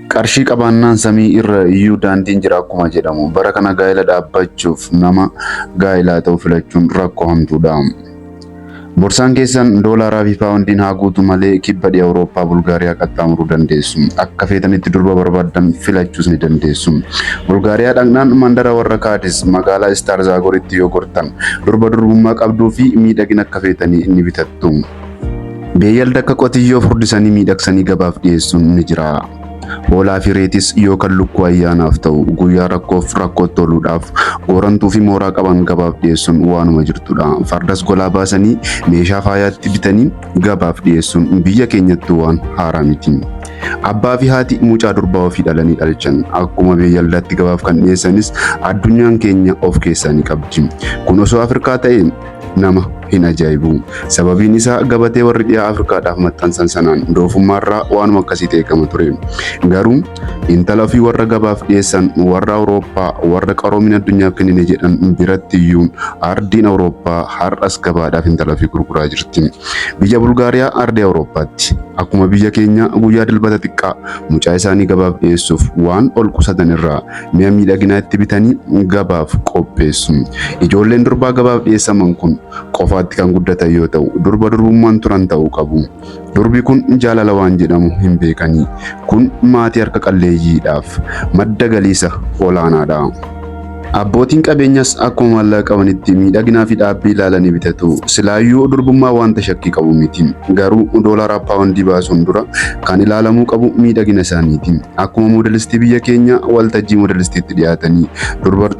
Qarshii qabaannaan samii irra iyyuu daandiin jira akkuma jedhamu. Bara kana gaa'ela dhaabbachuuf nama gaa'elaa ta'u filachuun rakkoo hamtuudha. Borsaan keessan doolaaraa fi paawundiin haa guutu malee kibba dhiha Awurooppaa Bulgaariyaa qaxxaamuruu dandeessu. Akka feetanitti durba barbaadan filachuus ni dandeessu. Bulgaariyaa dhaqnaan mandara warra Kaadis magaalaa Istaarzaagoritti yoo gortan durba durbummaa qabduu fi miidhagina akka feetanii ni bitattu. Beeyyalda akka qotiyyoo furdisanii miidhagsanii gabaaf dhiyeessuun ni jira. Hoolaa fi reetis yookaan lukkuu ayyaanaaf ta'u guyyaa rakkoof rakkootti toluudhaaf goorantuu fi mooraa qaban gabaaf dhiyeessuun waanuma jirtudha. Fardas golaa baasanii meeshaa faayaatti bitanii gabaaf dhiyeessuun biyya keenyatti waan haaraa miti. Abbaa fi haati mucaa durbaa ofii dhalanii dhalchan akkuma beeyyaldaatti gabaaf kan dhiyeessanis addunyaan keenya of keessaa ni qabdi. Kun osoo Afrikaa ta'e nama hin ajaa'ibu. Sababiin isaa gabatee warri dhiyaa Afrikaadhaaf maxxansan sanaan doofummaarraa waanuma akkasii eegama ture. Garuu intala ofii warra gabaaf dhiyeessan warra Awurooppaa warra qaroomina addunyaaf kennine jedhan biratti iyyuu ardiin Awurooppaa har'as gabaadhaaf intala ofii gurguraa jirti. Biyya Bulgaariyaa ardii Awurooppaatti akkuma biyya keenya guyyaa dilbata xiqqaa mucaa isaanii gabaaf dhiyeessuuf waan ol qusatan irraa mi'a miidhaginaa itti bitanii gabaaf qopheessu. Ijoolleen durbaa gabaaf dhiyeessaman kun qofaatti kan guddatan yoo ta'u durba durbummaan turan ta'uu qabu. Durbi kun jaalala waan jedhamu hin beekanii. Kun maatii harka qalleeyyiidhaaf madda galiisa olaanaadha. Abbootiin qabeenyas akkuma maallaqa qabanitti miidhaginaa fi dhaabbii ilaalanii bitatu. Silaayyuu durbummaa wanta shakkii qabu miti. Garuu doolaaraa paawundii baasuun dura kan ilaalamuu qabu miidhagina isaaniiti. Akkuma moodelistii biyya keenya waltajjii moodelistiitti dhiyaatanii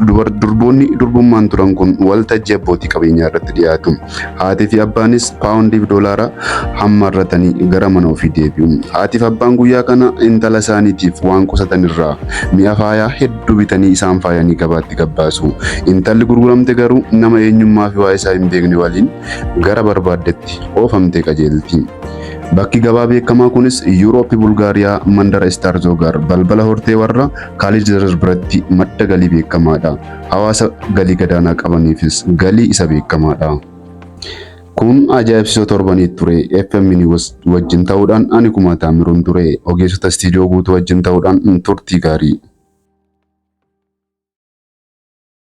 durboonni durbummaan turan kun waltajjii abbootii qabeenyaa irratti dhiyaatu. Haatii fi abbaanis paawundii fi doolaaraa hammarratanii gara mana ofii deebi'u. Haatii fi abbaan guyyaa kana intala isaaniitiif waan qusatan irraa mi'a faayaa hedduu bitanii isaan faayanii gabaatti gabbaasu. Intalli gurguramte garuu nama eenyummaa fi waa'ee isaa hin beekne waliin gara barbaaddetti oofamtee qajeelti. Bakki gabaa beekamaa kunis Yuurooppii Bulgaariyaa mandara Istaarzogar balbala hortee warra Kaalijdar biratti madda galii beekamaadha. Hawaasa galii gadaanaa qabaniifis galii isa beekamaadha. Kun ajaa'ibsiisoo torbanii ture. FM wajjin ta'uudhaan ani Kumaa Taamiruun ture. Ogeessota istiidiyoo guutuu wajjin ta'uudhaan turtii gaarii.